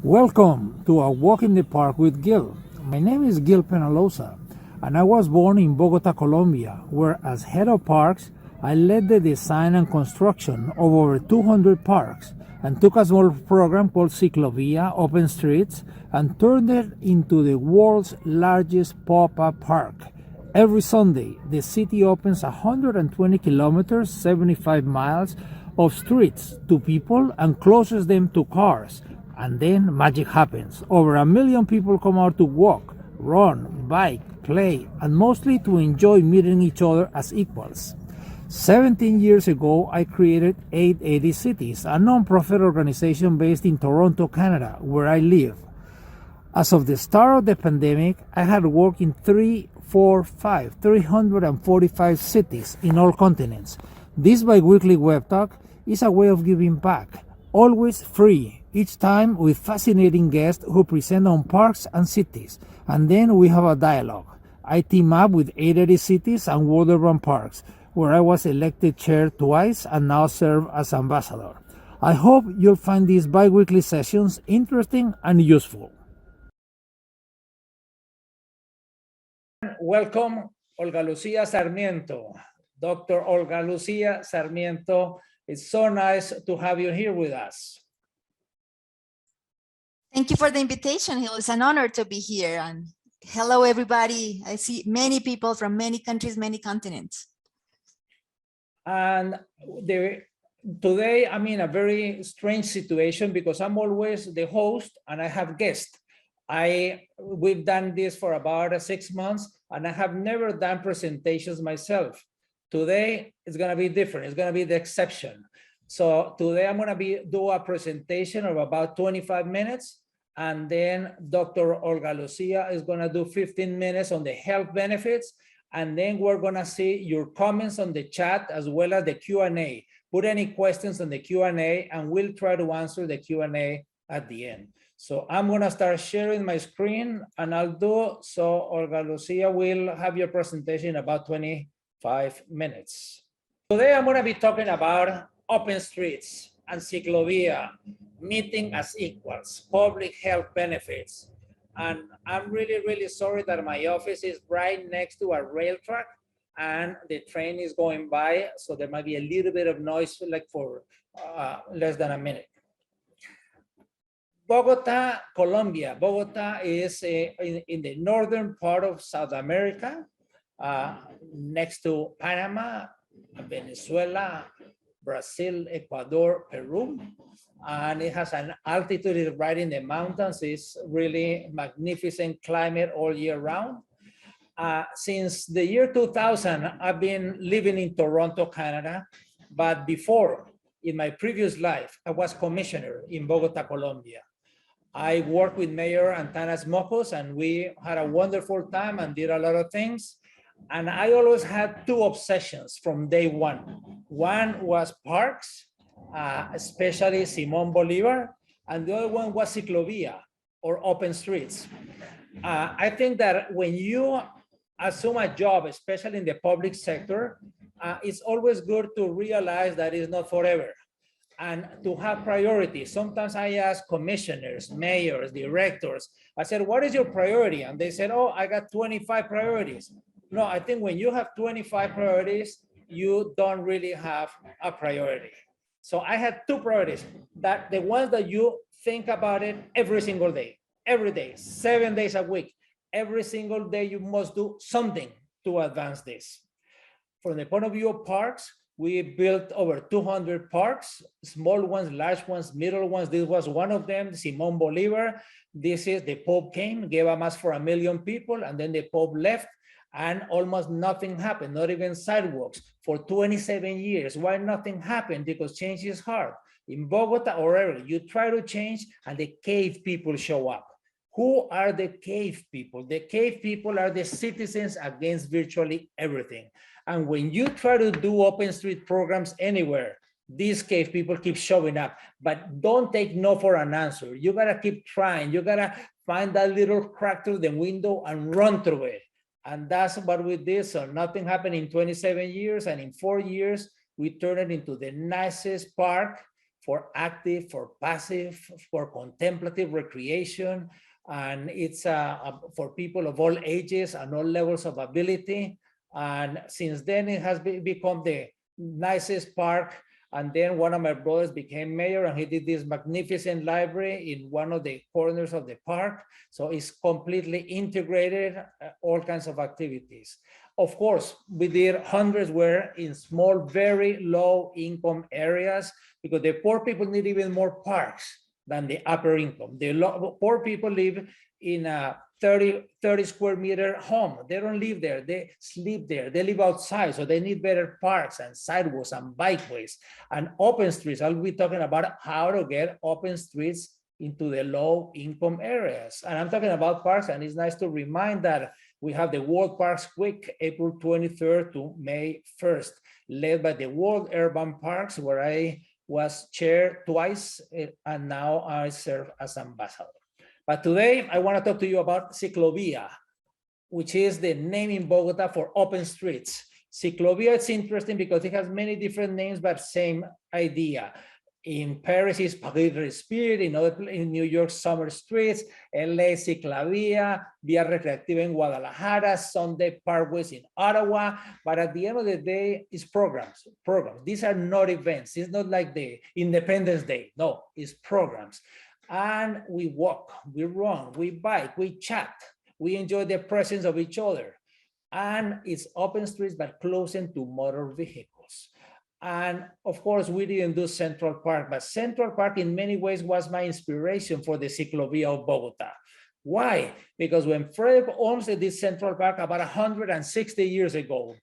Welcome to A Walk in the Park with Gil. My name is Gil Penalosa, and I was born in Bogota, Colombia, where as head of parks, I led the design and construction of over 200 parks and took a small program called Ciclovia, Open Streets, and turned it into the world's largest pop-up park. Every Sunday, the city opens 120 kilometers, 75 miles of streets to people and closes them to cars. And then magic happens. Over 1 million people come out to walk, run, bike, play, and mostly to enjoy meeting each other as equals. 17 years ago, I created 880 Cities, a non-profit organization based in Toronto, Canada, where I live. As of the start of the pandemic, I had worked in 345 cities in all continents. This bi-weekly web talk is a way of giving back, always free, each time with fascinating guests who present on parks and cities. And then we have a dialogue. I team up with 880 Cities and World Urban Parks, where I was elected chair twice and now serve as ambassador. I hope you'll find these bi-weekly sessions interesting and useful. Welcome, Olga Lucia Sarmiento. Dr. Olga Lucia Sarmiento, it's so nice to have you here with us. Thank you for the invitation, Gil. It's an honor to be here. And hello, everybody. I see many people from many countries, many continents. And today I'm in a very strange situation because I'm always the host and I have guests. We've done this for about 6 months and I have never done presentations myself. Today it's going to be different. It's going to be the exception. So today I'm going to do a presentation of about 25 minutes, and then Dr. Olga Lucia is going to do 15 minutes on the health benefits, and then we're going to see your comments on the chat as well as the Q&A. Put any questions on the Q&A, and we'll try to answer the Q&A at the end. So I'm going to start sharing my screen, and I'll do so. Olga Lucia will have your presentation in about 25 minutes. Today I'm going to be talking about open streets and Ciclovia, meeting as equals, public health benefits. And I'm really, really sorry that my office is right next to a rail track and the train is going by. So there might be a little bit of noise like for less than a minute. Bogota, Colombia. Bogota is in the northern part of South America, next to Panama, Venezuela, Brazil, Ecuador, Peru, and it has an altitude right in the mountains. It's really magnificent climate all year round. Since the year 2000, I've been living in Toronto, Canada, but before, in my previous life, I was commissioner in Bogota, Colombia. I worked with Mayor Antanas Mocos, and we had a wonderful time and did a lot of things. And I always had two obsessions from day one. One was parks, especially Simón Bolívar, and the other one was Ciclovia, or open streets. I think that when you assume a job, especially in the public sector, it's always good to realize that it's not forever and to have priorities. Sometimes I ask commissioners, mayors, directors, I said, what is your priority? And they said, oh, I got 25 priorities. No, I think when you have 25 priorities, you don't really have a priority. So I had two priorities, that the ones that you think about it every single day, 7 days a week, every single day you must do something to advance this. From the point of view of parks, we built over 200 parks, small ones, large ones, middle ones. This was one of them, Simón Bolívar. This is the Pope came, gave a mass for 1 million people, and then the Pope left. And almost nothing happened, not even sidewalks for 27 years. Why nothing happened? Because change is hard. In Bogota or wherever, you try to change and the cave people show up. Who are the cave people? The cave people are the citizens against virtually everything. And when you try to do open street programs anywhere, these cave people keep showing up, but don't take no for an answer. You gotta keep trying. You gotta find that little crack through the window and run through it. And that's what we did. So nothing happened in 27 years. And in 4 years, we turned it into the nicest park for active, for passive, for contemplative recreation. And it's for people of all ages and all levels of ability. And since then, it has become the nicest park. And then one of my brothers became mayor, and he did this magnificent library in one of the corners of the park. So it's completely integrated, all kinds of activities. Of course, we did hundreds were in small, very low income areas, because the poor people need even more parks than the upper income. The poor people live in a 30 square meter home. They don't live there, they sleep there, they live outside. So they need better parks and sidewalks and bikeways and open streets. I'll be talking about how to get open streets into the low income areas. And I'm talking about parks, and it's nice to remind that we have the World Parks Week, April 23rd to May 1st, led by the World Urban Parks, where I was chair twice, and now I serve as ambassador. But today I want to talk to you about Ciclovia, which is the name in Bogota for open streets. Ciclovia, it's interesting because it has many different names, but same idea. In Paris, it's Paris Respire, in New York, Summer Streets, LA, Ciclovia, Via Recreativa in Guadalajara, Sunday Parkways in Ottawa. But at the end of the day, it's programs. These are not events. It's not like the Independence Day. No, it's programs. And we walk, we run, we bike, we chat, we enjoy the presence of each other. And it's open streets, but close to motor vehicles. And of course, we didn't do Central Park, but Central Park in many ways was my inspiration for the Ciclovia of Bogota. Why? Because when Fred Olmsted did Central Park about 160 years ago,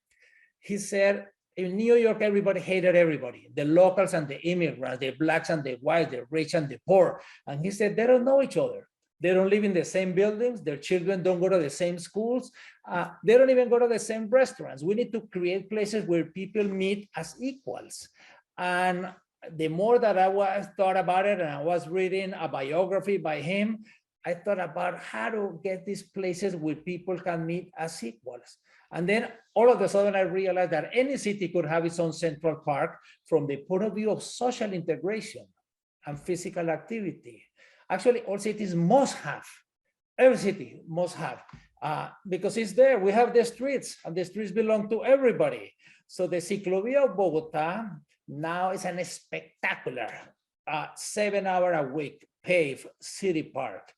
he said, in New York, everybody hated everybody, the locals and the immigrants, the blacks and the whites, the rich and the poor. And he said, they don't know each other. They don't live in the same buildings. Their children don't go to the same schools. They don't even go to the same restaurants. We need to create places where people meet as equals. And the more that I thought about it, and I was reading a biography by him, I thought about how to get these places where people can meet as equals. And then all of a sudden I realized that any city could have its own Central Park from the point of view of social integration and physical activity. Actually, all cities must have, every city must have, because it's there. We have the streets, and the streets belong to everybody. So the Ciclovia of Bogota now is a spectacular 7-hour-a-week paved city park.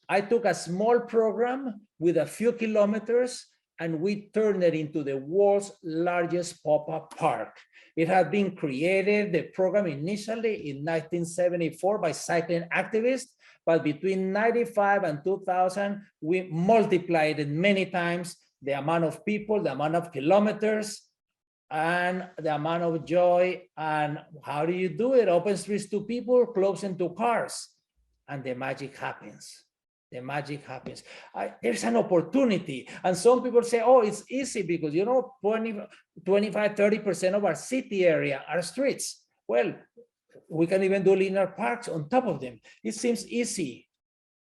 I took a small program with a few kilometers, and we turned it into the world's largest pop-up park. It had been created, the program initially in 1974 by cycling activists, but between 95 and 2000, we multiplied it many times, the amount of people, the amount of kilometers, and the amount of joy. And how do you do it? Open streets to people, close into cars, and the magic happens. The magic happens. There's an opportunity. And some people say, oh, it's easy because, 25, 30% of our city area are streets. Well, we can even do linear parks on top of them. It seems easy.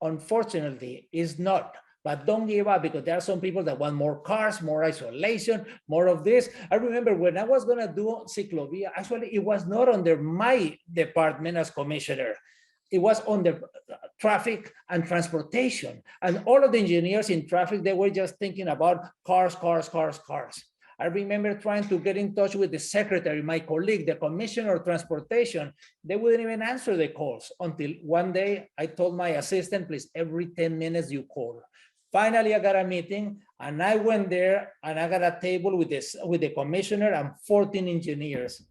Unfortunately, it's not. But don't give up, because there are some people that want more cars, more isolation, more of this. I remember when I was going to do Ciclovia, actually, it was not under my department as commissioner. It was on the traffic and transportation. And all of the engineers in traffic, they were just thinking about cars, cars, cars, cars. I remember trying to get in touch with the secretary, my colleague, the commissioner of transportation. They wouldn't even answer the calls until one day I told my assistant, please, every 10 minutes you call. Finally, I got a meeting, and I went there, and I got a table with the commissioner and 14 engineers.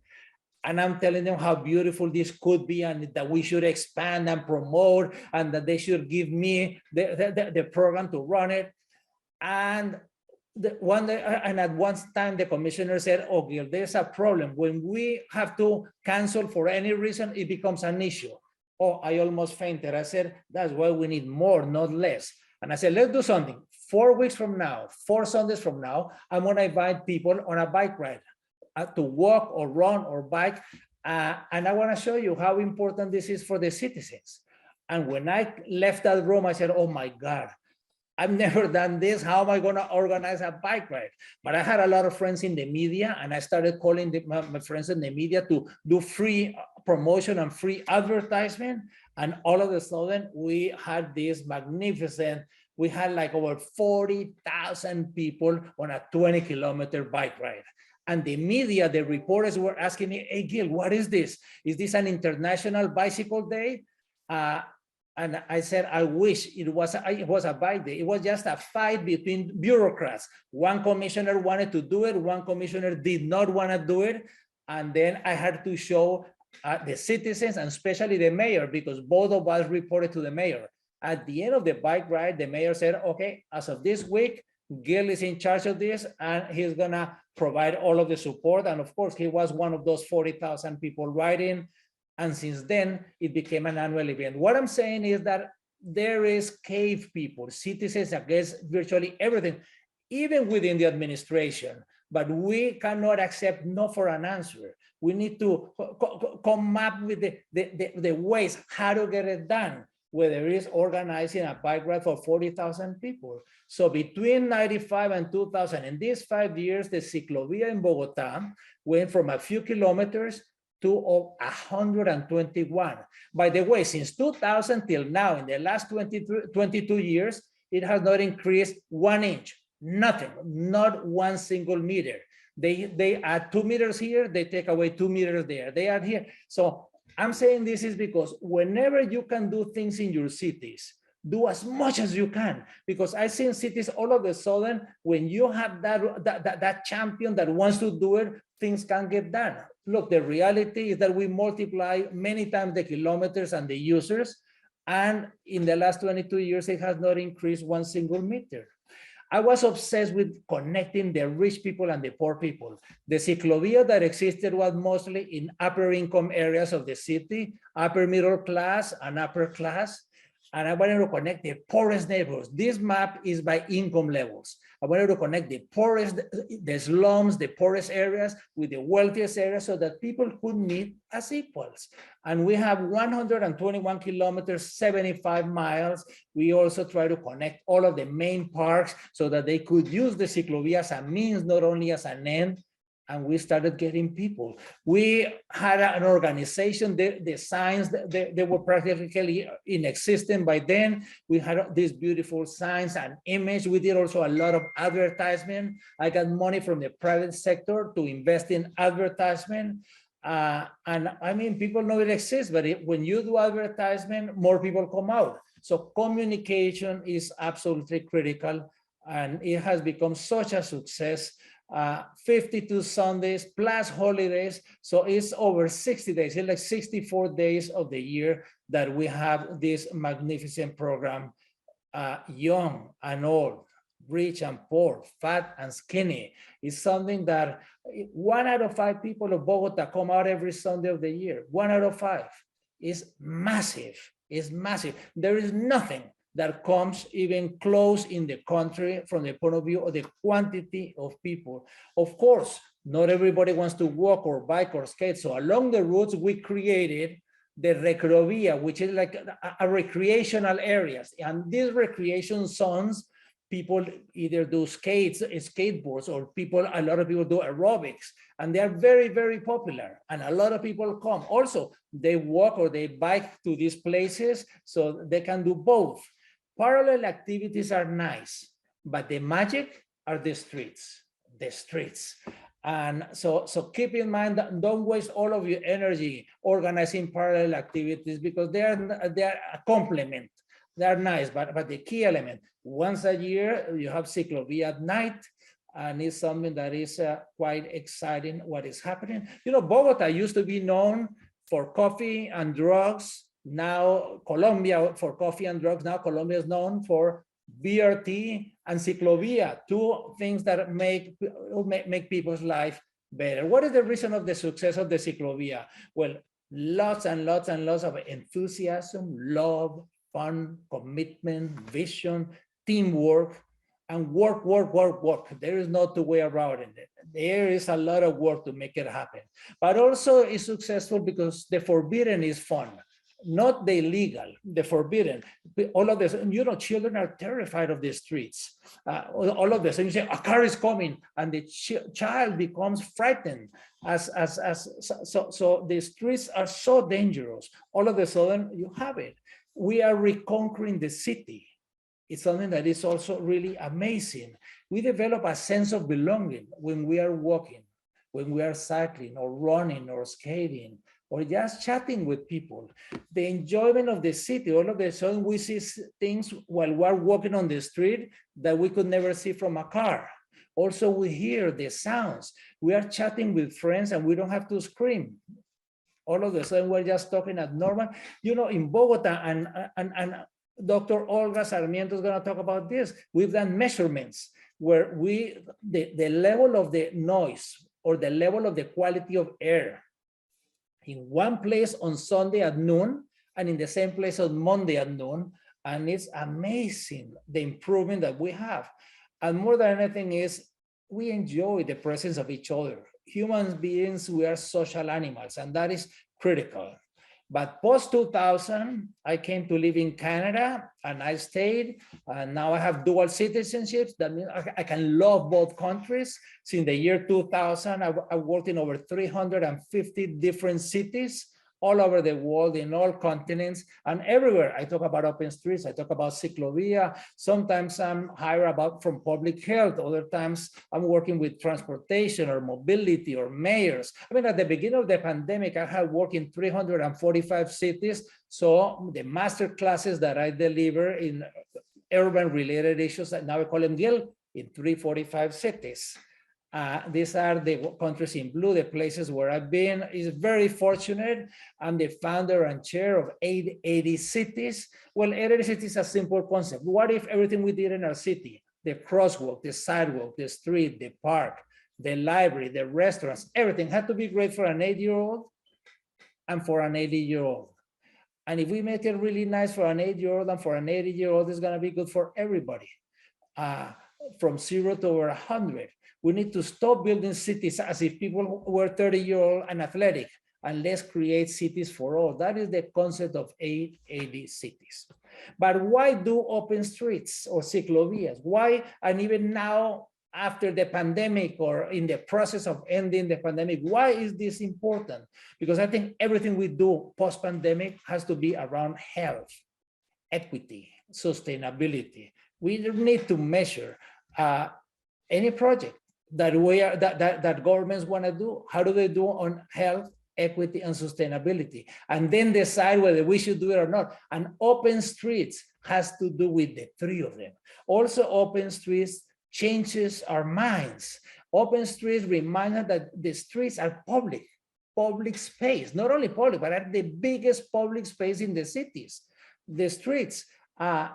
And I'm telling them how beautiful this could be, and that we should expand and promote, and that they should give me the program to run it. And one day, and at one time, the commissioner said, oh, Gil, there's a problem. When we have to cancel for any reason, it becomes an issue. Oh, I almost fainted. I said, that's why we need more, not less. And I said, let's do something. 4 weeks from now, 4 Sundays from now, I'm going to invite people on a bike ride. To walk or run or bike. And I want to show you how important this is for the citizens. And when I left that room, I said, oh my God, I've never done this. How am I going to organize a bike ride? But I had a lot of friends in the media, and I started calling my friends in the media to do free promotion and free advertisement. And all of a sudden, we had this magnificent, we had like over 40,000 people on a 20-kilometer bike ride. And the media, the reporters were asking me, hey, Gil, what is this? Is this an international bicycle day? And I said, I wish it was a bike day. It was just a fight between bureaucrats. One commissioner wanted to do it. One commissioner did not want to do it. And then I had to show the citizens, and especially the mayor, because both of us reported to the mayor. At the end of the bike ride, the mayor said, okay, as of this week, Gil is in charge of this, and he's going to provide all of the support. And of course, he was one of those 40,000 people riding. And since then, it became an annual event. What I'm saying is that there is cave people, citizens against virtually everything, even within the administration. But we cannot accept no for an answer. We need to come up with the ways how to get it done, whether it's organizing a bike ride for 40,000 people. So between 95 and 2000, in these 5 years, the Ciclovia in Bogota went from a few kilometers to 121. By the way, since 2000 till now, in the last 22 years, it has not increased 1 inch, nothing, not one single meter. They add 2 meters here, they take away 2 meters there, they add here. So I'm saying this is because whenever you can do things in your cities, do as much as you can, because I've seen cities all of a sudden, when you have that champion that wants to do it, things can get done. Look, the reality is that we multiply many times the kilometers and the users, and in the last 22 years, it has not increased 1 single meter. I was obsessed with connecting the rich people and the poor people. The Ciclovia that existed was mostly in upper income areas of the city, upper middle class and upper class. And I wanted to connect the poorest neighborhoods. This map is by income levels. I wanted to connect the poorest, the slums, the poorest areas with the wealthiest areas so that people could meet as equals. And we have 121 kilometers, 75 miles. We also try to connect all of the main parks so that they could use the Ciclovia as a means, not only as an end. And we started getting people. We had an organization, the signs, they were practically inexistent by then. We had these beautiful signs and image. We did also a lot of advertisement. I got money from the private sector to invest in advertisement. And I mean, people know it exists, but when you do advertisement, more people come out. So communication is absolutely critical, and it has become such a success. 52 Sundays plus holidays, so it's over 60 days. It's like 64 days of the year that we have this magnificent program. Young and old, rich and poor, fat and skinny. It's something that 1 out of 5 people of Bogota come out every Sunday of the year. 1 out of 5 is massive. It's massive. There is nothing that comes even close in the country from the point of view of the quantity of people. Of course, not everybody wants to walk or bike or skate. So along the routes, we created the Ciclovia, which is like a recreational areas. And these recreation zones, people either do skateboards, or a lot of people do aerobics, and they are very, very popular. And a lot of people come. Also, they walk or they bike to these places, so they can do both. Parallel activities are nice, but the magic are the streets. And so keep in mind that don't waste all of your energy organizing parallel activities, because they are a complement. They're nice, but the key element, once a year, you have Ciclovia at night, and it's something that is quite exciting what is happening. You know, Bogota used to be known for coffee and drugs. Now Colombia for coffee and drugs. Now Colombia is known for BRT and Ciclovia, 2 things that make people's life better. What is the reason of the success of the Ciclovia? Well, lots and lots and lots of enthusiasm, love, fun, commitment, vision, teamwork, and work. There is no two way around it. There is a lot of work to make it happen. But also it's successful because the forbidden is fun. not the illegal, the forbidden. All of this, you know, children are terrified of the streets. All of this, and you say a car is coming, and the child becomes frightened. So the streets are so dangerous. All of a sudden, you have it. We are reconquering the city. It's something that is also really amazing. We develop a sense of belonging when we are walking, when we are cycling or running or skating, or just chatting with people. The enjoyment of the city, all of a sudden we see things while we're walking on the street that we could never see from a car. Also, we hear the sounds. We are chatting with friends and we don't have to scream. All of a sudden we're just talking at normal. You know, in Bogota, and Dr. Olga Sarmiento is gonna talk about this. We've done measurements where the level of the noise or the level of the quality of air in one place on Sunday at noon and in the same place on Monday at noon. And it's amazing the improvement that we have. And more than anything is we enjoy the presence of each other. Human beings, we are social animals, and that is critical. But post 2000, I came to live in Canada and I stayed, and now I have dual citizenships. That means I can love both countries. Since the year 2000, I worked in over 350 different cities all over the world, in all continents, and everywhere. I talk about open streets, I talk about Ciclovia. Sometimes I'm hired from public health. Other times I'm working with transportation or mobility or mayors. I mean, at the beginning of the pandemic, I had worked in 345 cities. So the master classes that I deliver in urban related issues, now I call them Gil, in 345 cities. These are the countries in blue, the places where I've been. Is very fortunate. I'm the founder and chair of 80 cities. Well, 80 cities is a simple concept. What if everything we did in our city, the crosswalk, the sidewalk, the street, the park, the library, the restaurants, everything had to be great for an 8-year-old and for an 80-year-old. And if we make it really nice for an 8-year-old and for an 80-year-old, it's gonna be good for everybody. From 0 to over 100. We need to stop building cities as if people were 30-year-old and athletic, and let's create cities for all. That is the concept of 80 cities. But why do open streets or ciclovias? Why, and even now after the pandemic or in the process of ending the pandemic, why is this important? Because I think everything we do post-pandemic has to be around health, equity, sustainability. We need to measure any project that governments want to do. How do they do on health, equity, and sustainability? And then decide whether we should do it or not. And open streets has to do with the three of them. Also, open streets changes our minds. Open streets remind us that the streets are public space, not only public, but are the biggest public space in the cities, the streets.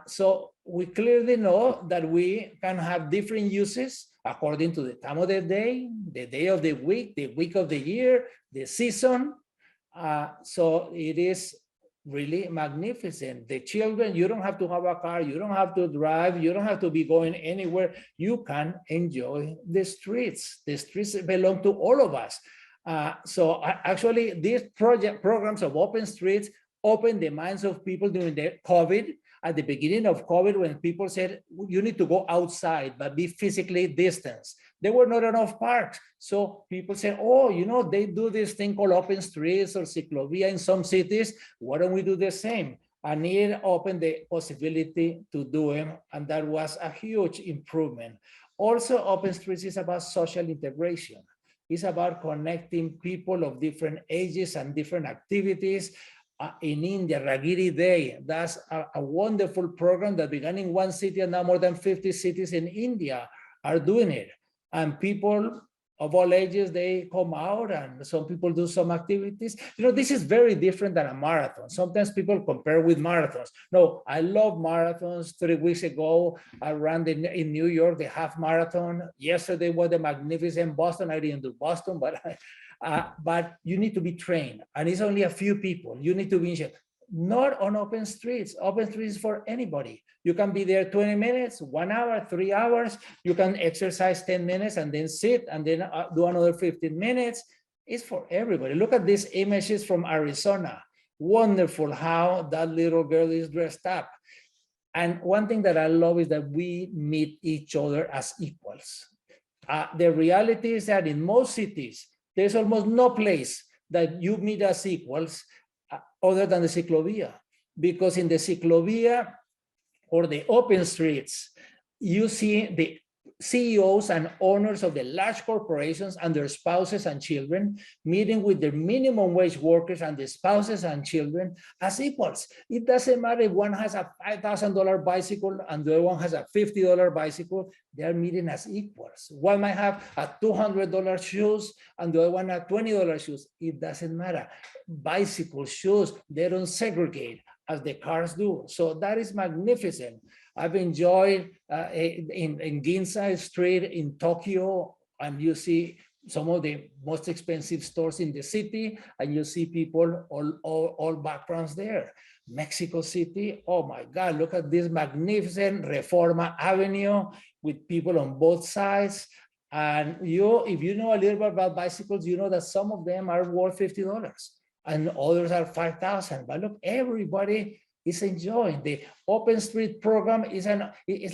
So we clearly know that we can have different uses according to the time of the day of the week of the year, the season. So it is really magnificent. The children, you don't have to have a car, you don't have to drive, you don't have to be going anywhere. You can enjoy the streets. The streets belong to all of us. So actually these programs of open streets open the minds of people during the COVID. At the beginning of COVID, when people said, you need to go outside, but be physically distanced, there were not enough parks. So people said, oh, you know, they do this thing called open streets or Ciclovia in some cities. Why don't we do the same? And it opened the possibility to do them. And that was a huge improvement. Also, open streets is about social integration. It's about connecting people of different ages and different activities. In India, Ragiri Day, that's a wonderful program that began in one city, and now more than 50 cities in India are doing it. And people of all ages, they come out, and some people do some activities. You know, this is very different than a marathon. Sometimes people compare with marathons. No, I love marathons. 3 weeks ago, I ran in New York, the half marathon. Yesterday was the magnificent Boston. I didn't do Boston, but you need to be trained, and it's only a few people. You need to be in shape. Not on open streets. Open streets for anybody. You can be there 20 minutes, 1 hour, 3 hours. You can exercise 10 minutes and then sit and then do another 15 minutes. It's for everybody. Look at these images from Arizona. Wonderful how that little girl is dressed up. And one thing that I love is that we meet each other as equals. The reality is that in most cities, there's almost no place that you meet as equals other than the Ciclovia. Because in the Ciclovia or the open streets, you see the CEOs and owners of the large corporations and their spouses and children meeting with their minimum wage workers and the spouses and children as equals. It doesn't matter if one has a $5,000 bicycle and the other one has a $50 bicycle, they are meeting as equals. One might have a $200 shoes and the other one a $20 shoes. It doesn't matter. Bicycle shoes, they don't segregate as the cars do. So that is magnificent. I've enjoyed in Ginza Street in Tokyo, and you see some of the most expensive stores in the city, and you see people all backgrounds there. Mexico City, oh my God, look at this magnificent Reforma Avenue with people on both sides. And if you know a little bit about bicycles, you know that some of them are worth $50 and others are 5,000. But look, everybody is enjoying. The open street program is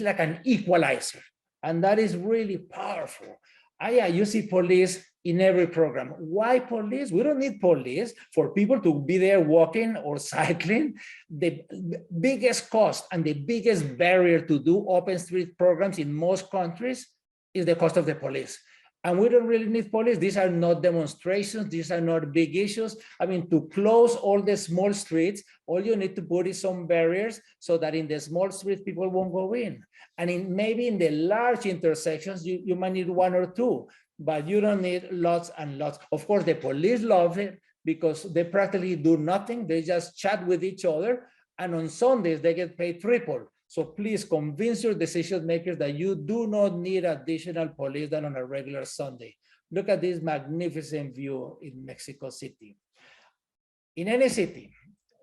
like an equalizer, and that is really powerful. Yeah, you see police in every program. Why police? We don't need police for people to be there walking or cycling. The biggest cost and the biggest barrier to do open street programs in most countries is the cost of the police. And we don't really need police. These are not demonstrations. These are not big issues. I mean, to close all the small streets, all you need to put is some barriers so that in the small streets, people won't go in. And maybe in the large intersections, you might need one or two, but you don't need lots and lots. Of course, the police love it because they practically do nothing. They just chat with each other. And on Sundays, they get paid triple. So please convince your decision makers that you do not need additional police than on a regular Sunday. Look at this magnificent view in Mexico City. In any city,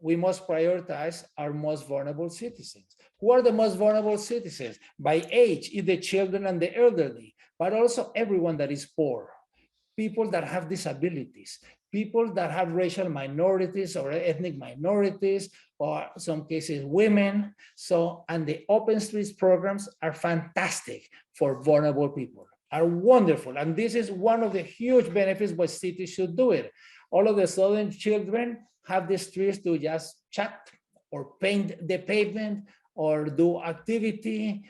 we must prioritize our most vulnerable citizens. Who are the most vulnerable citizens? By age, it's the children and the elderly, but also everyone that is poor, people that have disabilities, people that have racial minorities or ethnic minorities, or some cases women. So, and the open streets programs are fantastic for vulnerable people, are wonderful. And this is one of the huge benefits why cities should do it. All of the sudden children have the streets to just chat or paint the pavement or do activity,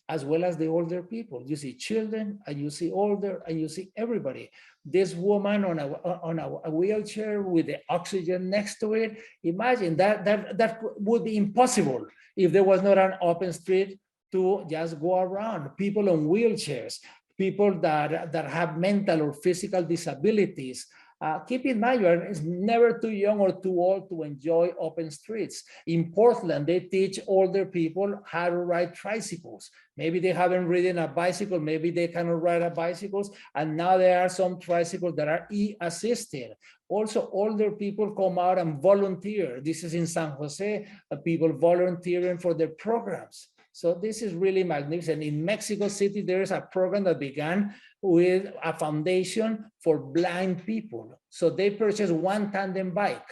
as well as the older people. You see children and you see older and you see everybody. This woman on a wheelchair with the oxygen next to it, imagine that would be impossible if there was not an open street to just go around. People on wheelchairs, people that have mental or physical disabilities. Keep in mind, it's never too young or too old to enjoy open streets. In Portland, they teach older people how to ride tricycles. Maybe they haven't ridden a bicycle, maybe they cannot ride a bicycles, and now there are some tricycles that are e-assisted. Also, older people come out and volunteer. This is in San Jose, people volunteering for their programs. So this is really magnificent. In Mexico City, there is a program that began with a foundation for blind people. So they purchase one tandem bike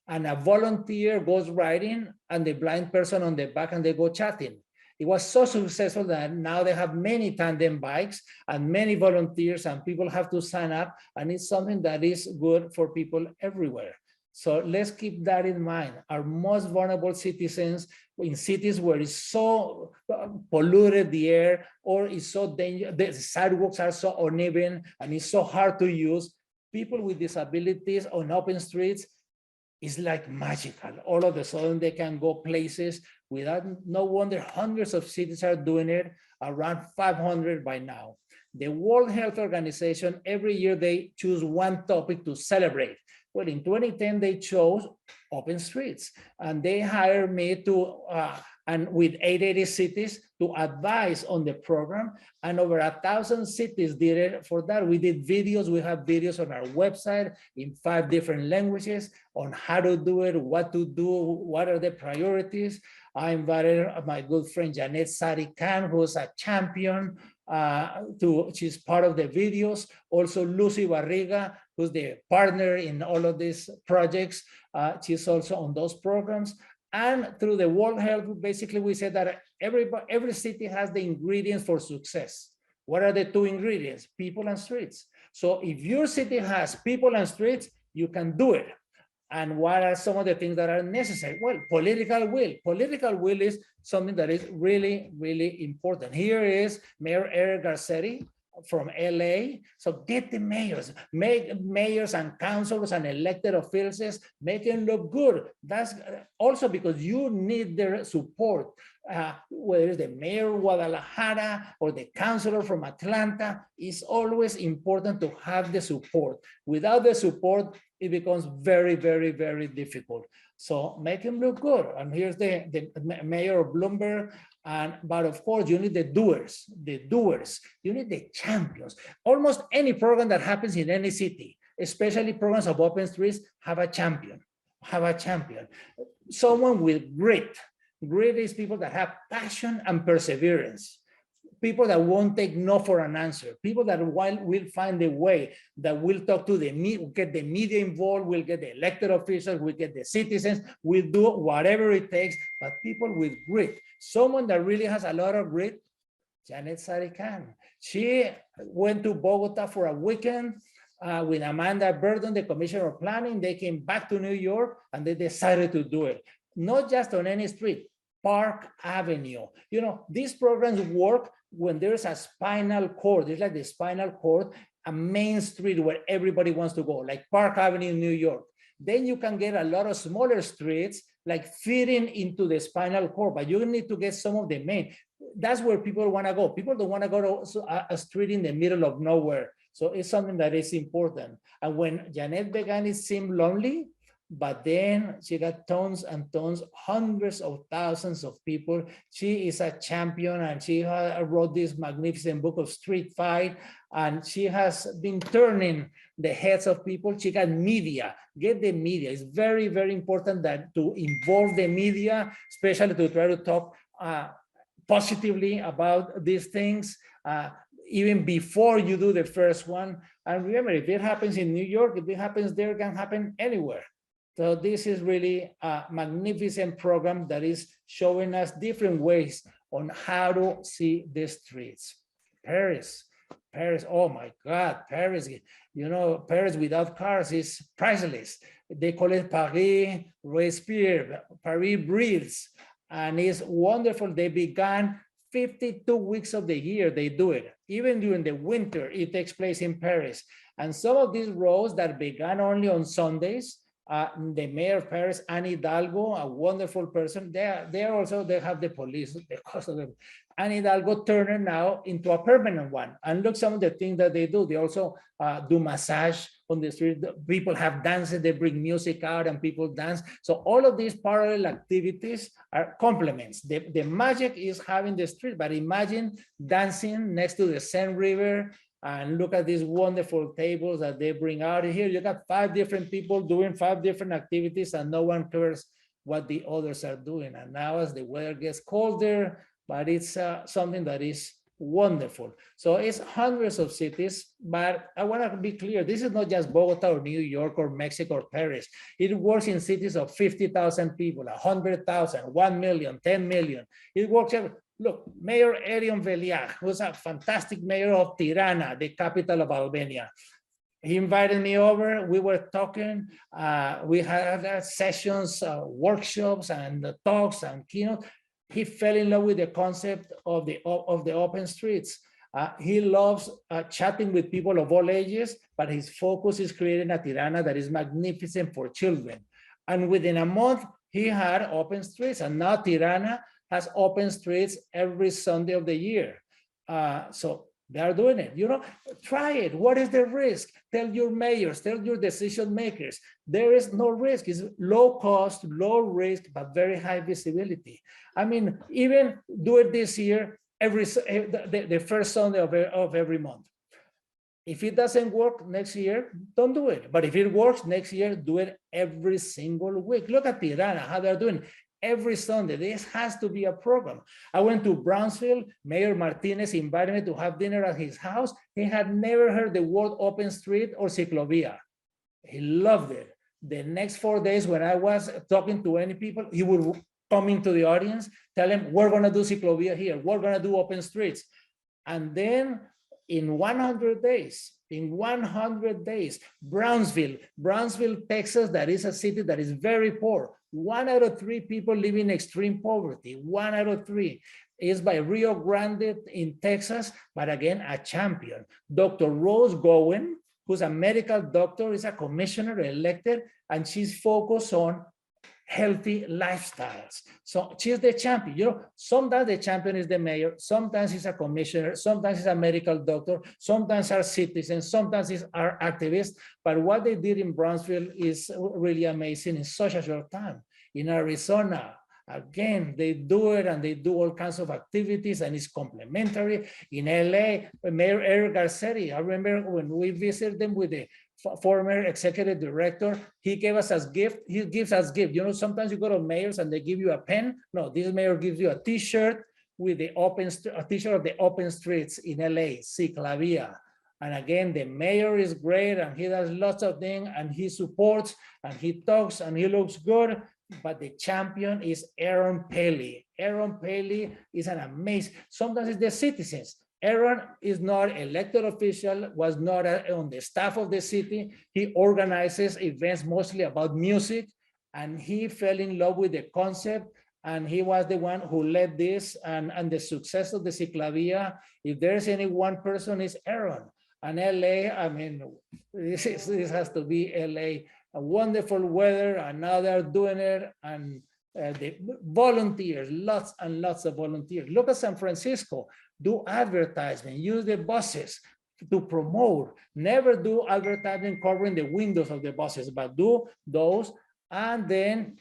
and a volunteer goes riding and the blind person on the back and they go chatting. It was so successful that now they have many tandem bikes and many volunteers and people have to sign up, and it's something that is good for people everywhere. So let's keep that in mind. Our most vulnerable citizens in cities where it's so polluted the air or it's so dangerous, the sidewalks are so uneven and it's so hard to use, people with disabilities on open streets is like magical. All of a sudden they can go places without, no wonder hundreds of cities are doing it, around 500 by now. The World Health Organization, every year they choose one topic to celebrate. Well, in 2010, they chose open streets, and they hired me to, and with 880 cities to advise on the program, and over 1,000 cities did it for that. We did videos, we have videos on our website in 5 different languages on how to do it, what to do, what are the priorities. I invited my good friend Janet Sari Khan, who's a champion she's part of the videos. Also Lucy Barriga, who's the partner in all of these projects. She's also on those programs. And through the World Health, basically we said that every city has the ingredients for success. What are the two ingredients? People and streets. So if your city has people and streets, you can do it. And what are some of the things that are necessary? Well, political will. Political will is something that is really, really important. Here is Mayor Eric Garcetti from LA. So get the mayors, make mayors and councilors and elected officials, make them look good. That's also because you need their support. Whether it's the mayor of Guadalajara or the councilor from Atlanta, it's always important to have the support. Without the support, it becomes very, very, very difficult. So make him look good. And here's the mayor of Bloomberg. But of course, you need the doers, you need the champions. Almost any program that happens in any city, especially programs of open streets, have a champion, Someone with grit. Grit is people that have passion and perseverance. People that won't take no for an answer. People that will find a way, that will talk to the media, get the media involved, will get the elected officials, will get the citizens, will do whatever it takes, but people with grit. Someone that really has a lot of grit, Janet Sarikan. She went to Bogota for a weekend with Amanda Burden, the Commissioner of Planning. They came back to New York and they decided to do it. Not just on any street, Park Avenue. You know, these programs work when there's a spinal cord. It's like the spinal cord, a main street where everybody wants to go, like Park Avenue in New York. Then you can get a lot of smaller streets like fitting into the spinal cord, but you need to get some of the main. That's where people want to go. People don't want to go to a street in the middle of nowhere. So it's something that is important. And when Janet began, it seemed lonely, but then she got tons and tons, hundreds of thousands of people. She is a champion, and she wrote this magnificent book of Street Fight, and she has been turning the heads of people. She got media, get the media. It's very, very important that to involve the media, especially to try to talk positively about these things, even before you do the first one. And remember, if it happens in New York, if it happens there, it can happen anywhere. So this is really a magnificent program that is showing us different ways on how to see the streets. Paris, oh my God, Paris, you know, Paris without cars is priceless. They call it Paris Respire, Paris breathes, and it's wonderful. They began 52 weeks of the year, they do it. Even during the winter, it takes place in Paris. And some of these roads that began only on Sundays, the mayor of Paris, Anne Hidalgo, a wonderful person, they have the police because of them. Anne Hidalgo turned it now into a permanent one. And look, some of the things that they do. They also do massage on the street. People have dances, they bring music out and people dance. So all of these parallel activities are complements. The magic is having the street, but imagine dancing next to the Seine River. And look at these wonderful tables that they bring out here. You got 5 different people doing 5 different activities, and no one cares what the others are doing. And now as the weather gets colder, but it's something that is wonderful. So it's hundreds of cities, but I want to be clear. This is not just Bogota or New York or Mexico or Paris. It works in cities of 50,000 people, 100,000, 1 million, 10 million. It works every. Look, Mayor Erion Veliach, who's a fantastic mayor of Tirana, the capital of Albania. He invited me over, we were talking, we had sessions, workshops and talks and keynote. He fell in love with the concept of the open streets. He loves chatting with people of all ages, but his focus is creating a Tirana that is magnificent for children. And within a month, he had open streets, and now Tirana has open streets every Sunday of the year. So they are doing it. You know, try it. What is the risk? Tell your mayors, tell your decision makers. There is no risk. It's low cost, low risk, but very high visibility. I mean, even do it this year, the first Sunday of every month. If it doesn't work next year, don't do it. But if it works next year, do it every single week. Look at Tirana, how they're doing. every Sunday. This has to be a program. I went to Brownsville. Mayor Martinez invited me to have dinner at his house. He had never heard the word open street or ciclovia. He loved it. The next 4 days when I was talking to any people, he would come into the audience, tell them, we're gonna do ciclovia here. We're gonna do open streets. And then in 100 days, Brownsville, Texas, that is a city that is very poor. 1 out of 3 people live in extreme poverty. 1 out of 3 is by Rio Grande in Texas, but again, a champion. Dr. Rose Gowen, who's a medical doctor, is a commissioner elected, and she's focused on healthy lifestyles. So she's the champion. You know, sometimes the champion is the mayor, sometimes he's a commissioner, sometimes he's a medical doctor, sometimes are citizens, sometimes it's our activists. But what they did in Brownsville is really amazing in such a short time. In Arizona, again, they do it and they do all kinds of activities and it's complementary. In LA, Mayor Eric Garcetti, I remember when we visited them with the former executive director, he gave us as gift, he gives us gift. You know, sometimes you go to mayors and they give you a pen. No, this mayor gives you a t-shirt with the a t-shirt of the open streets in LA, Ciclovia. And again, the mayor is great and he does lots of things and he supports and he talks and he looks good. But the champion is Aaron Paley. Aaron Paley is an amazing, sometimes it's the citizens. Aaron is not elected official, was not on the staff of the city. He organizes events mostly about music, and he fell in love with the concept, and he was the one who led this and the success of the Ciclovia. If there's any one person, it's Aaron. And LA, I mean, this has to be LA. A wonderful weather, and now they're doing it, and the volunteers, lots and lots of volunteers. Look at San Francisco, do advertisement, use the buses to promote. Never do advertising covering the windows of the buses, but do those and then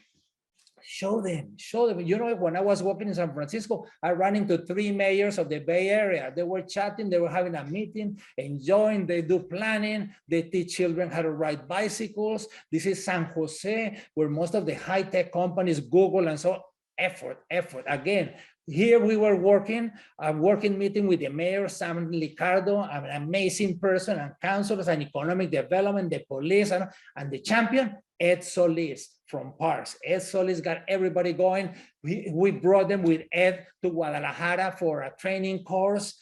show them. You know, when I was walking in San Francisco, I ran into 3 mayors of the Bay Area. They were chatting, they were having a meeting, enjoying, they do planning, they teach children how to ride bicycles. This is San Jose, where most of the high-tech companies, Google and so, effort. Again, here we were working, a working meeting with the mayor, Sam Licardo, an amazing person, and councilors and economic development, the police, and the champion, Ed Solis from Parks. Ed Solis got everybody going. We brought them with Ed to Guadalajara for a training course.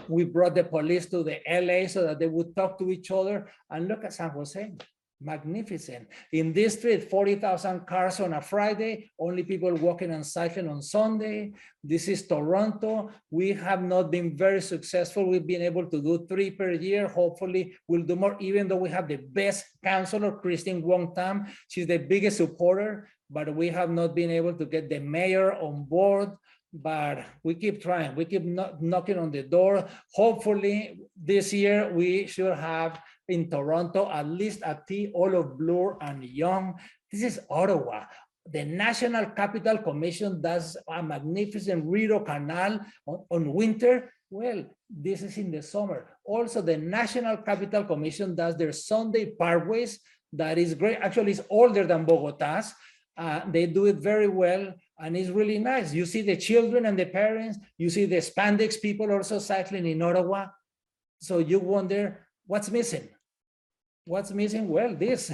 We brought the police to the LA so that they would talk to each other. And look at San Jose. Magnificent. In this street, 40,000 cars on a Friday, only people walking and cycling on Sunday. This is Toronto. We have not been very successful. We've been able to do 3 per year. Hopefully we'll do more, even though we have the best councilor, Christine Wong Tam. She's the biggest supporter, but we have not been able to get the mayor on board. But we keep trying. We keep knocking on the door. Hopefully this year we should have in Toronto at least a tea, olive, blue, and young. This is Ottawa. The National Capital Commission does a magnificent Rideau Canal on winter. Well, this is in the summer. Also, the National Capital Commission does their Sunday parkways. That is great. Actually, it's older than Bogota's. They do it very well, and it's really nice. You see the children and the parents. You see the spandex people also cycling in Ottawa. So you wonder, what's missing? What's missing? Well, this,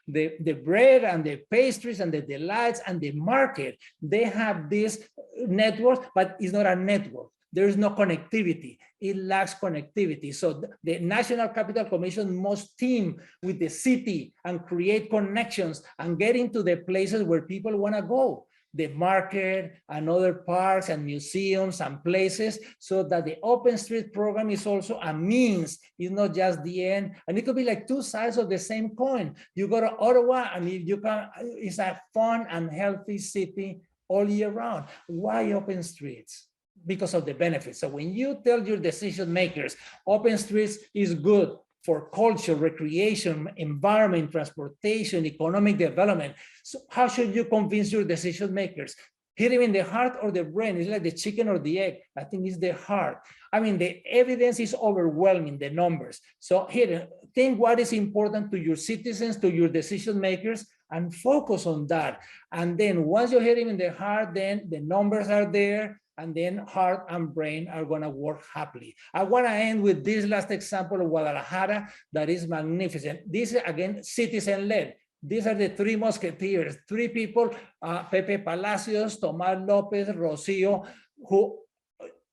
the bread and the pastries and the delights and the market, they have this network, but it's not a network. There is no connectivity. It lacks connectivity. So the National Capital Commission must team with the city and create connections and get into the places where people want to go. The market and other parks and museums and places, so that the open street program is also a means. It's not just the end. And it could be like 2 sides of the same coin. You go to Ottawa and if you can, it's a fun and healthy city all year round. Why open streets? Because of the benefits. So when you tell your decision makers, open streets is good for culture, recreation, environment, transportation, economic development. So how should you convince your decision makers? Hit them in the heart or the brain? It's like the chicken or the egg. I think it's the heart. I mean, the evidence is overwhelming, the numbers. So here, think what is important to your citizens, to your decision makers, and focus on that. And then once you hit him in the heart, then the numbers are there, and then heart and brain are going to work happily. I want to end with this last example of Guadalajara that is magnificent. This is, again, citizen-led. These are the three musketeers, three people, Pepe Palacios, Tomás López, Rocio, who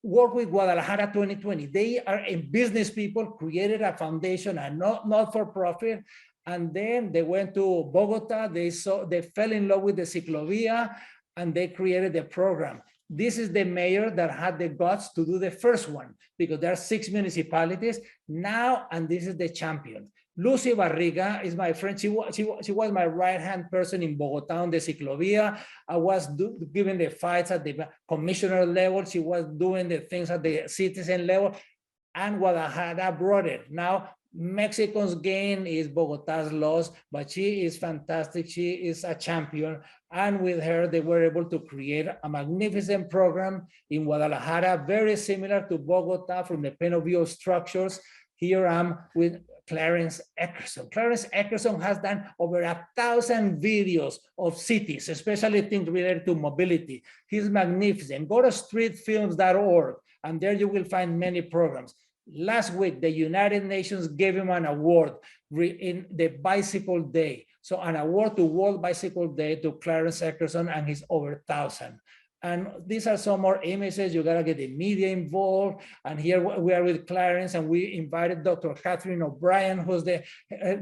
work with Guadalajara 2020. They are a business people, created a foundation, and not for profit. And then they went to Bogota. They fell in love with the Ciclovia, and they created the program. This is the mayor that had the guts to do the first one, because there are 6 municipalities now, and this is the champion. Lucy Barriga is my friend. She was my right-hand person in Bogota on the Ciclovia. I was giving the fights at the commissioner level. She was doing the things at the citizen level, and Guadalajara brought it. Now, Mexico's gain is Bogota's loss, but she is fantastic. She is a champion. And with her, they were able to create a magnificent program in Guadalajara, very similar to Bogota from the point of view of structures. Here I'm with Clarence Eckerson. Clarence Eckerson has done over 1,000 videos of cities, especially things related to mobility. He's magnificent. Go to streetfilms.org, and there you will find many programs. Last week, the United Nations gave him an award in the Bicycle Day. So an award to World Bicycle Day to Clarence Eckerson, and he's over 1,000. And these are some more images. You gotta get the media involved. And here we are with Clarence, and we invited Dr. Catherine O'Brien, who's the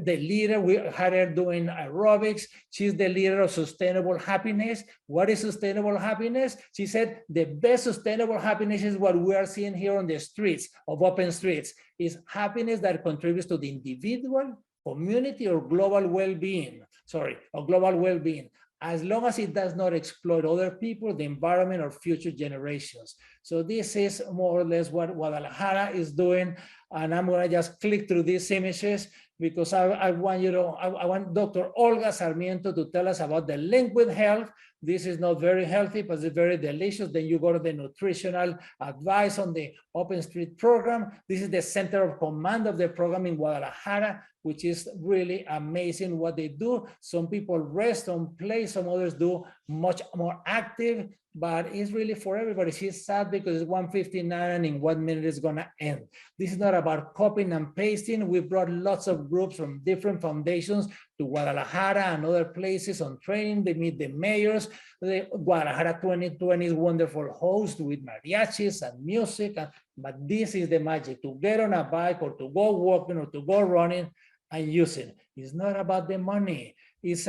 leader. We had her doing aerobics. She's the leader of sustainable happiness. What is sustainable happiness? She said the best sustainable happiness is what we are seeing here on the streets of open streets, is happiness that contributes to the individual, community, or global well-being. Or global well-being, as long as it does not exploit other people, the environment, or future generations. So this is more or less what Guadalajara is doing. And I'm gonna just click through these images because I want Dr. Olga Sarmiento to tell us about the link with health. This is not very healthy, but it's very delicious. Then you go to the nutritional advice on the Open Street program. This is the center of command of the program in Guadalajara, which is really amazing what they do. Some people rest on play, some others do much more active, but it's really for everybody. She's sad because it's 1:59 and in 1 minute it's gonna end. This is not about copying and pasting. We brought lots of groups from different foundations to Guadalajara and other places on training. They meet the mayors. The Guadalajara 2020 is wonderful host with mariachis and music, but this is the magic, to get on a bike or to go walking or to go running and use it. It's not about the money. It's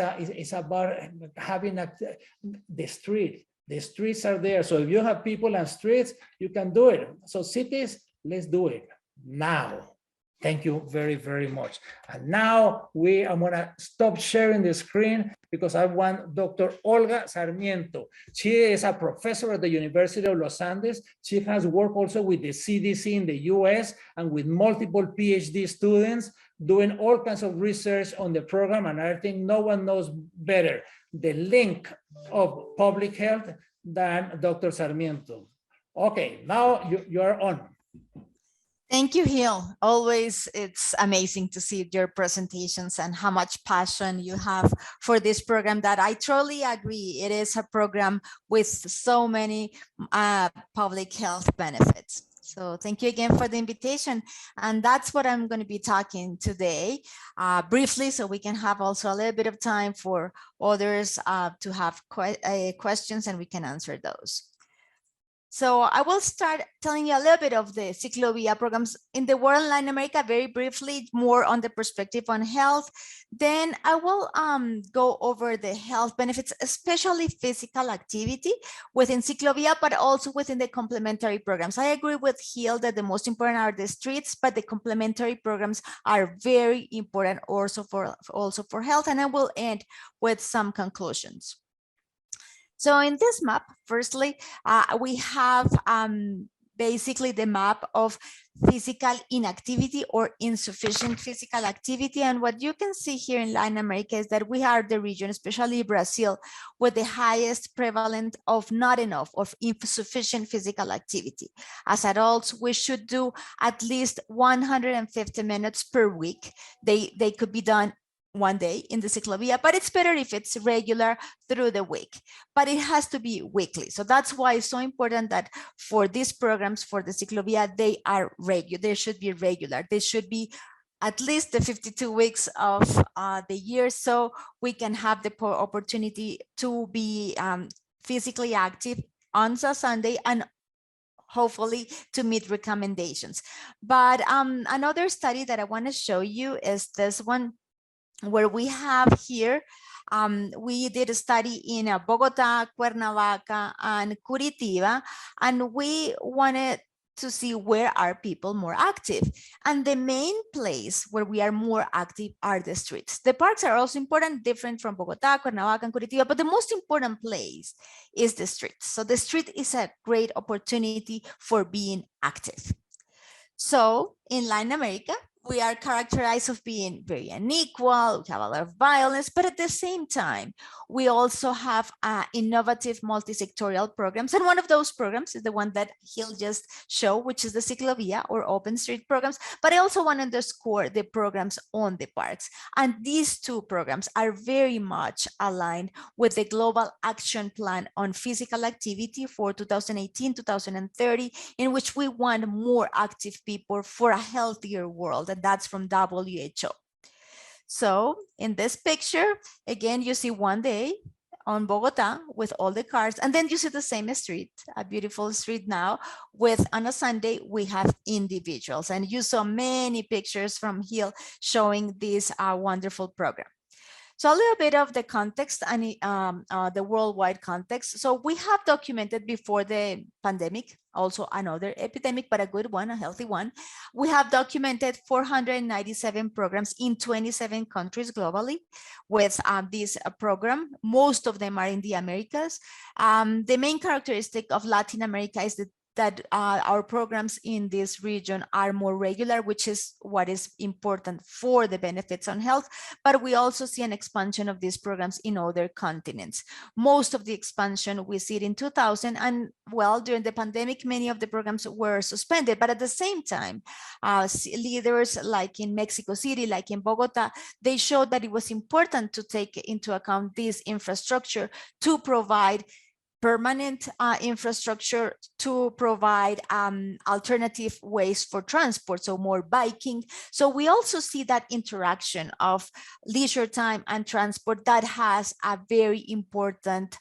about having the street. The streets are there. So if you have people and streets, you can do it. So cities, let's do it now. Thank you very, very much. And now I'm gonna stop sharing the screen because I want Dr. Olga Sarmiento. She is a professor at the University of Los Andes. She has worked also with the CDC in the US and with multiple PhD students doing all kinds of research on the program. And I think no one knows better the link of public health than Dr. Sarmiento. Okay, now you're on. Thank you, Gil. Always, it's amazing to see your presentations and how much passion you have for this program that I totally agree. It is a program with so many public health benefits. So thank you again for the invitation. And that's what I'm going to be talking today briefly, so we can have also a little bit of time for others to have questions and we can answer those. So I will start telling you a little bit of the Ciclovia programs in the world in Latin America, very briefly, more on the perspective on health. Then I will go over the health benefits, especially physical activity within Ciclovia, but also within the complementary programs. I agree with Gil that the most important are the streets, but the complementary programs are very important also for health. And I will end with some conclusions. So in this map, firstly, we have basically the map of physical inactivity or insufficient physical activity. And what you can see here in Latin America is that we are the region, especially Brazil, with the highest prevalence of not enough, of insufficient physical activity. As adults, we should do at least 150 minutes per week. They could be done one day in the Ciclovia, but it's better if it's regular through the week, but it has to be weekly. So that's why it's so important that for these programs, for the Ciclovia, they are regular. They should be regular. They should be at least the 52 weeks of the year, so we can have the opportunity to be physically active on a Sunday and hopefully to meet recommendations. But another study that I want to show you is this one, where we have here, we did a study in Bogota, Cuernavaca, and Curitiba, and we wanted to see where are people more active. And the main place where we are more active are the streets. The parks are also important, different from Bogota, Cuernavaca, and Curitiba, but the most important place is the streets. So the street is a great opportunity for being active. So in Latin America, we are characterized of being very unequal, we have a lot of violence, but at the same time, we also have innovative multi-sectorial programs. And one of those programs is the one that he'll just show, which is the Ciclovia or open street programs. But I also want to underscore the programs on the parks. And these two programs are very much aligned with the Global Action Plan on Physical Activity for 2018-2030, in which we want more active people for a healthier world. And that's from WHO. So in this picture, again, you see one day on Bogota with all the cars, and then you see the same street, a beautiful street now, with on a Sunday, we have individuals. And you saw many pictures from Gil showing this wonderful program. So a little bit of the context and the worldwide context. So we have documented before the pandemic, also another epidemic, but a good one, a healthy one. We have documented 497 programs in 27 countries globally with this program. Most of them are in the Americas. The main characteristic of Latin America is that our programs in this region are more regular, which is what is important for the benefits on health. But we also see an expansion of these programs in other continents. Most of the expansion we see it in 2000, and well, during the pandemic, many of the programs were suspended. But at the same time, leaders like in Mexico City, like in Bogota, they showed that it was important to take into account this infrastructure to provide permanent infrastructure, to provide alternative ways for transport, so more biking. So we also see that interaction of leisure time and transport that has a very important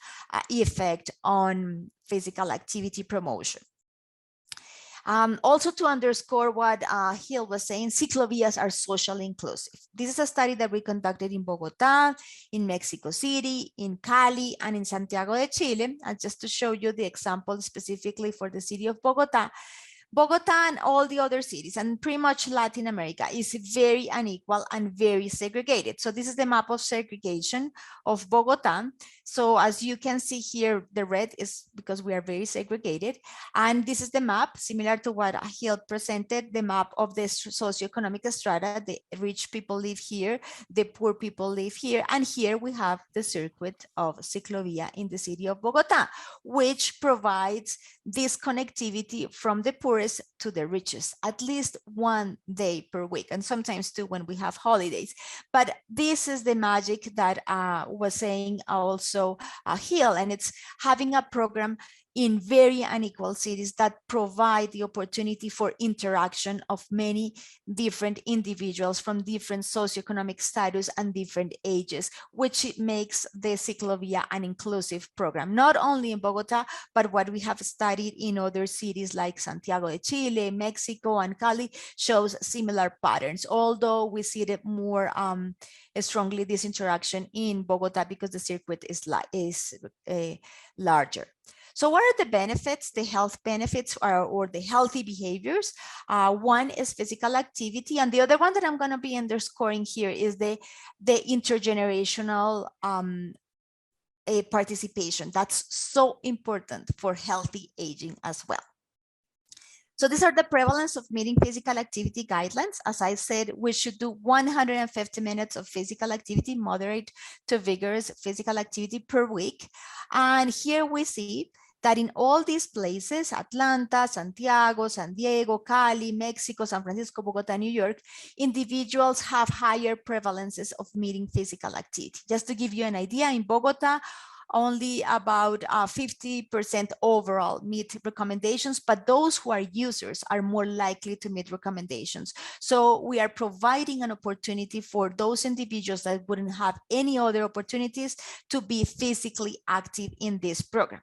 effect on physical activity promotion. Also to underscore what Gil was saying, Ciclovias are socially inclusive. This is a study that we conducted in Bogota, in Mexico City, in Cali, and in Santiago de Chile. And just to show you the example specifically for the city of Bogota, Bogota and all the other cities and pretty much Latin America is very unequal and very segregated. So this is the map of segregation of Bogota. So as you can see here, the red is because we are very segregated. And this is the map, similar to what Gil presented, the map of the socioeconomic strata. The rich people live here, the poor people live here. And here we have the circuit of Ciclovia in the city of Bogota, which provides this connectivity from the poorest to the richest, at least one day per week, and sometimes two when we have holidays. But this is the magic that was saying also Gil, and it's having a program in very unequal cities that provide the opportunity for interaction of many different individuals from different socioeconomic status and different ages, which makes the Ciclovia an inclusive program, not only in Bogota, but what we have studied in other cities like Santiago de Chile, Mexico, and Cali shows similar patterns, although we see it more strongly, this interaction in Bogota because the circuit is larger. So what are the benefits, the health benefits or the healthy behaviors? One is physical activity, and the other one that I'm going to be underscoring here is the intergenerational participation. That's so important for healthy aging as well. So these are the prevalence of meeting physical activity guidelines. As I said, we should do 150 minutes of physical activity, moderate to vigorous physical activity per week. And here we see that in all these places, Atlanta, Santiago, San Diego, Cali, Mexico, San Francisco, Bogota, New York, individuals have higher prevalences of meeting physical activity. Just to give you an idea, in Bogota, only about 50% overall meet recommendations, but those who are users are more likely to meet recommendations. So we are providing an opportunity for those individuals that wouldn't have any other opportunities to be physically active in this program.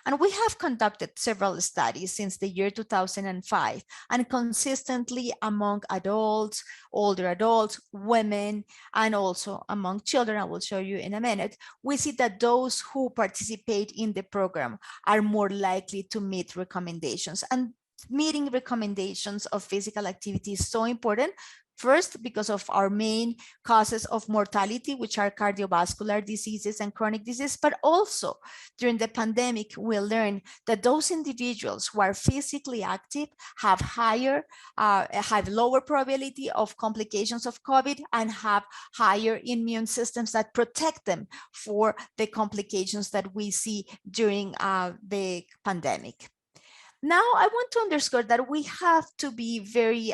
And we have conducted several studies since the year 2005, and consistently among adults, older adults, women, and also among children, I will show you in a minute, we see that those who participate in the program are more likely to meet recommendations. And meeting recommendations of physical activity is so important. First, because of our main causes of mortality, which are cardiovascular diseases and chronic disease, but also during the pandemic, we learned that those individuals who are physically active have lower probability of complications of COVID and have higher immune systems that protect them for the complications that we see during the pandemic. Now, I want to underscore that we have to be very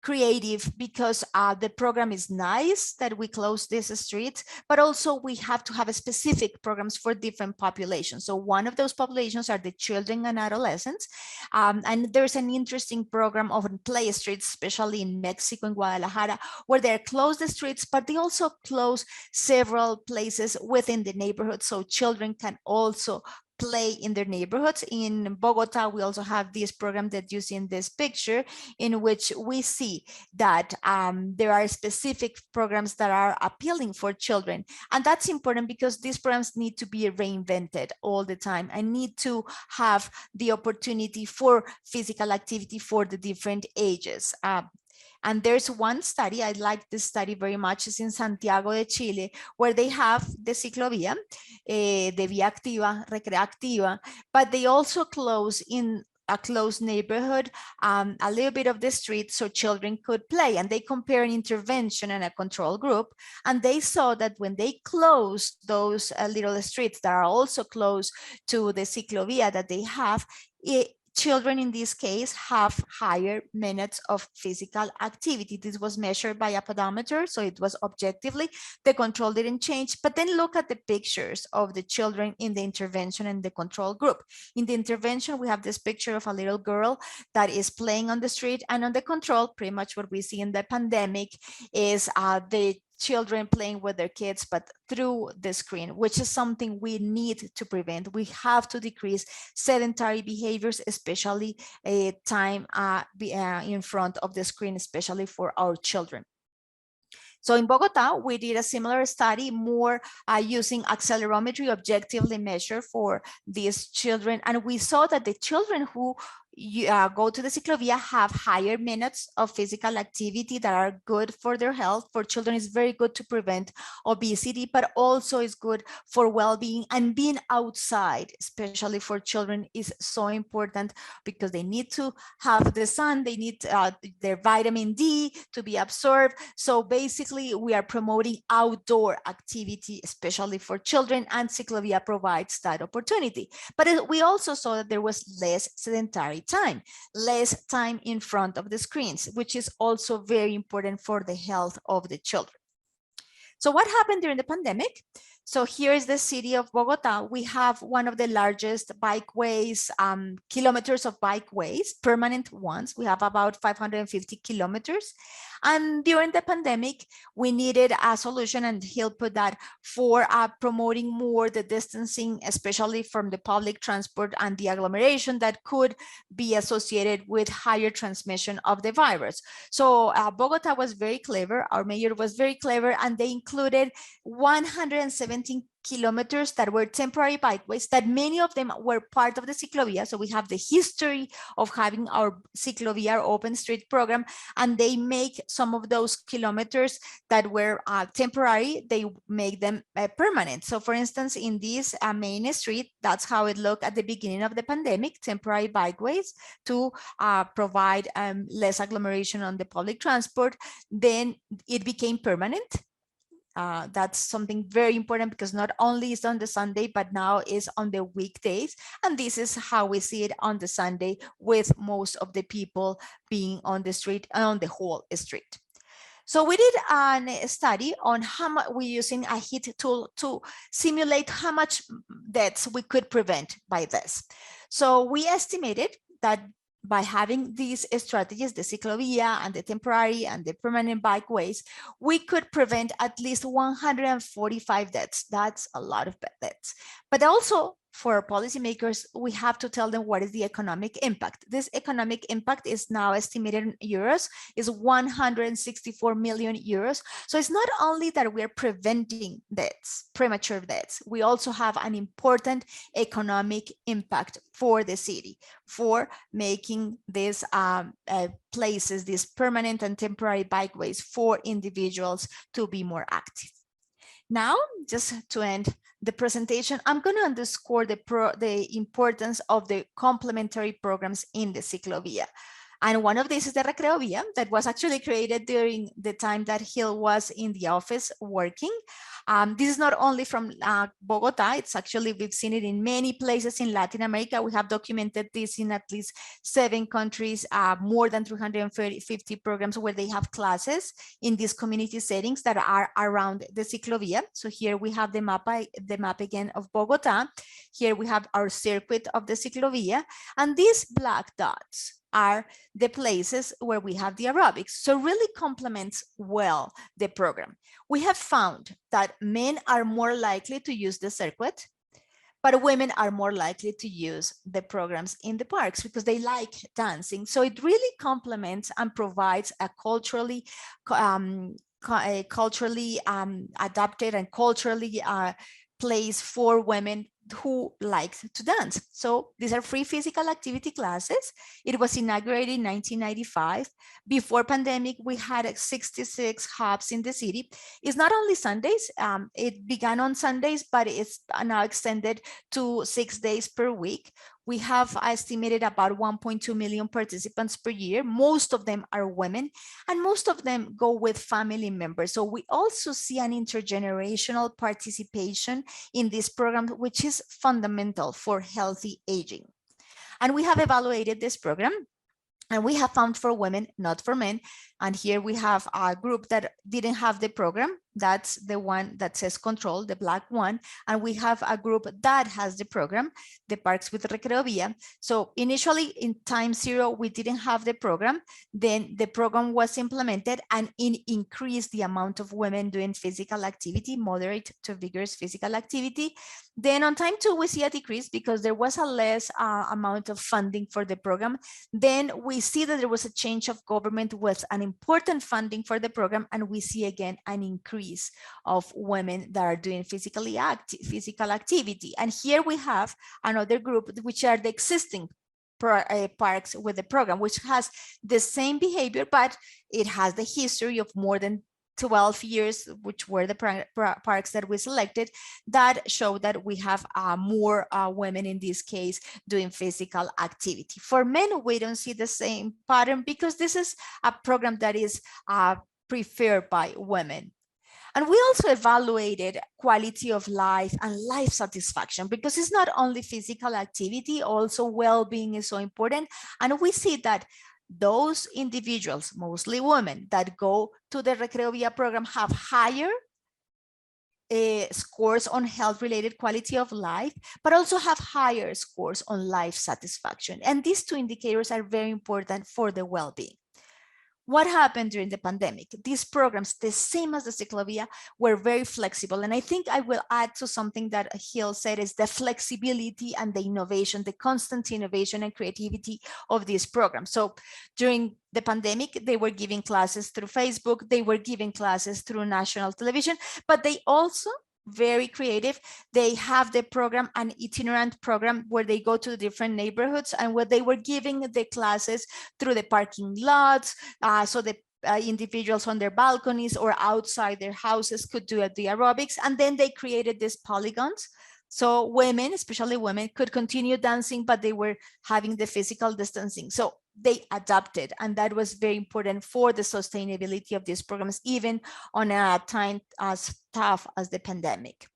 creative, because the program is nice that we close this street, but also we have to have a specific programs for different populations. So one of those populations are the children and adolescents. And there's an interesting program of play streets, especially in Mexico and Guadalajara, where they close the streets, but they also close several places within the neighborhood. So children can also play in their neighborhoods. In Bogota, we also have this program that you see in this picture, in which we see that there are specific programs that are appealing for children. And that's important because these programs need to be reinvented all the time and need to have the opportunity for physical activity for the different ages. And there's one study, I like this study very much, is in Santiago de Chile, where they have the Ciclovia, de Vía Activa, Recreativa, but they also close in a closed neighborhood, a little bit of the street so children could play, and they compare an intervention and a control group, and they saw that when they closed those little streets that are also close to the Ciclovia that they have, children in this case have higher minutes of physical activity. This was measured by a pedometer, so it was objectively, the control didn't change. But then look at the pictures of the children in the intervention and the control group. In the intervention, we have this picture of a little girl that is playing on the street, and on the control, pretty much what we see in the pandemic is the children playing with their kids, but through the screen, which is something we need to prevent. We have to decrease sedentary behaviors, especially time in front of the screen, especially for our children. So in Bogota, we did a similar study, more using accelerometry, objectively measured for these children. And we saw that the children who go to the Ciclovia have higher minutes of physical activity that are good for their health. For children, it's very good to prevent obesity, but also is good for well-being, and being outside, especially for children, is so important because they need to have the sun, they need their vitamin D to be absorbed. So basically, we are promoting outdoor activity, especially for children, and Ciclovia provides that opportunity. But we also saw that there was less sedentary time, less time in front of the screens, which is also very important for the health of the children. So what happened during the pandemic? So here is the city of Bogota. We have one of the largest bikeways, kilometers of bikeways, permanent ones. We have about 550 kilometers. And during the pandemic, we needed a solution, and he'll put that for promoting more the distancing, especially from the public transport and the agglomeration that could be associated with higher transmission of the virus. So Bogota was very clever. Our mayor was very clever, and they included 117 kilometers that were temporary bikeways, that many of them were part of the Ciclovia. So we have the history of having our Ciclovia open street program, and they make some of those kilometers that were temporary, they make them permanent. So for instance, in this main street, that's how it looked at the beginning of the pandemic, temporary bikeways to provide less agglomeration on the public transport. Then it became permanent. That's something very important because not only is on the Sunday, but now is on the weekdays. And this is how we see it on the Sunday, with most of the people being on the street, on the whole street. So we did a study on how much we're using a heat tool to simulate how much deaths we could prevent by this. So we estimated that by having these strategies, the ciclovia and the temporary and the permanent bikeways, we could prevent at least 145 deaths. That's a lot of deaths. But also, for policymakers, we have to tell them what is the economic impact. This economic impact is now estimated in euros, is 164 million euros. So it's not only that we're preventing deaths, premature deaths, we also have an important economic impact for the city, for making these places, these permanent and temporary bikeways for individuals to be more active. Now, just to end the presentation, I'm going to underscore the importance of the complementary programs in the Ciclovia. And one of these is the Recreovia that was actually created during the time that Gil was in the office working. This is not only from Bogota, it's actually, we've seen it in many places in Latin America. We have documented this in at least 7 countries, more than 350 programs where they have classes in these community settings that are around the Ciclovia. So here we have the map again of Bogota. Here we have our circuit of the Ciclovia, and these black dots are the places where we have the aerobics. So really complements well the program. We have found that men are more likely to use the circuit, but women are more likely to use the programs in the parks because they like dancing. So it really complements and provides a culturally adapted and culturally place for women who like to dance. So these are free physical activity classes. It was inaugurated in 1995. Before pandemic, we had 66 hubs in the city. It's not only Sundays. It began on Sundays, but it's now extended to 6 days per week. We have estimated about 1.2 million participants per year. Most of them are women, and most of them go with family members. So we also see an intergenerational participation in this program, which is fundamental for healthy aging. And we have evaluated this program, and we have found for women, not for men. And here we have a group that didn't have the program. That's the one that says control, the black one. And we have a group that has the program, the Parks with Recreovia. So initially in time 0, we didn't have the program. Then the program was implemented and it increased the amount of women doing physical activity, moderate to vigorous physical activity. Then on time 2, we see a decrease because there was a less amount of funding for the program. Then we see that there was a change of government with an important funding for the program, and we see again an increase of women that are doing physical activity. And here we have another group, which are the existing parks with the program, which has the same behavior, but it has the history of more than 12 years, which were the parks that we selected, that show that we have more women in this case doing physical activity. For men, we don't see the same pattern because this is a program that is preferred by women. And we also evaluated quality of life and life satisfaction because it's not only physical activity, also well-being is so important. And we see that those individuals, mostly women, that go to the Recreovia program have higher scores on health-related quality of life, but also have higher scores on life satisfaction. And these 2 indicators are very important for the well-being. What happened during the pandemic? These programs, the same as the Ciclovia, were very flexible. And I think I will add to something that Gil said is the flexibility and the innovation, the constant innovation and creativity of these programs. So during the pandemic, they were giving classes through Facebook, they were giving classes through national television, but they also very creative. They have the program, an itinerant program where they go to different neighborhoods and where they were giving the classes through the parking lots. So the individuals on their balconies or outside their houses could do the aerobics. And then they created these polygons. So women, especially women, could continue dancing, but they were having the physical distancing. So they adapted, and that was very important for the sustainability of these programs, even on a time as tough as the pandemic.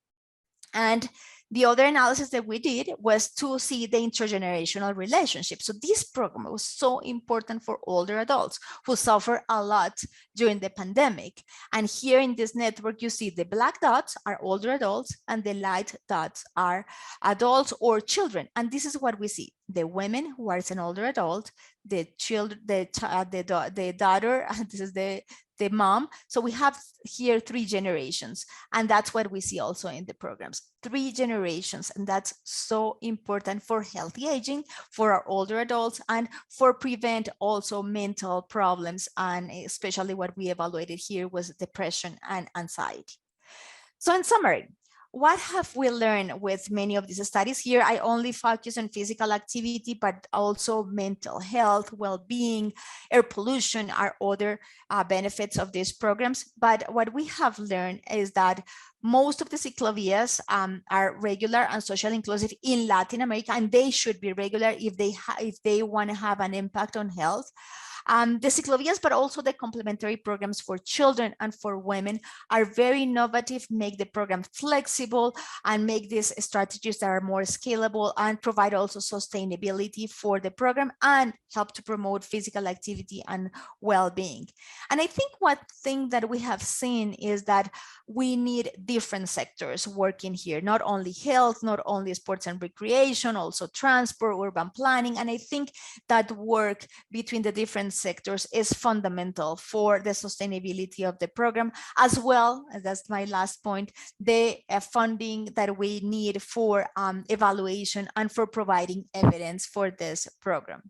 And the other analysis that we did was to see the intergenerational relationship. So this program was so important for older adults who suffer a lot during the pandemic. And here in this network, you see the black dots are older adults and the light dots are adults or children. And this is what we see: the women who are an older adult, the children, the daughter, and this is the mom. So we have here 3 generations, and that's what we see also in the programs, 3 generations. And that's so important for healthy aging, for our older adults, and for prevent also mental problems. And especially what we evaluated here was depression and anxiety. So in summary, what have we learned with many of these studies? Here, I only focus on physical activity, but also mental health, well-being, air pollution are other benefits of these programs. But what we have learned is that most of the ciclovias are regular and socially inclusive in Latin America, and they should be regular if they want to have an impact on health. The Ciclovias, but also the complementary programs for children and for women are very innovative, make the program flexible, and make these strategies that are more scalable and provide also sustainability for the program and help to promote physical activity and well-being. And I think one thing that we have seen is that we need different sectors working here, not only health, not only sports and recreation, also transport, urban planning. And I think that work between the different sectors is fundamental for the sustainability of the program, as well as, that's my last point, the funding that we need for evaluation and for providing evidence for this program.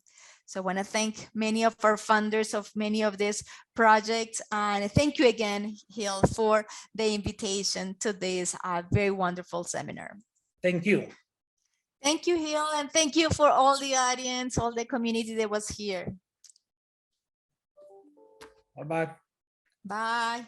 So I want to thank many of our funders of many of these projects, and thank you again, Gil, for the invitation to this very wonderful seminar. Thank you. Thank you, Gil, and thank you for all the audience, all the community that was here. Bye-bye. Bye.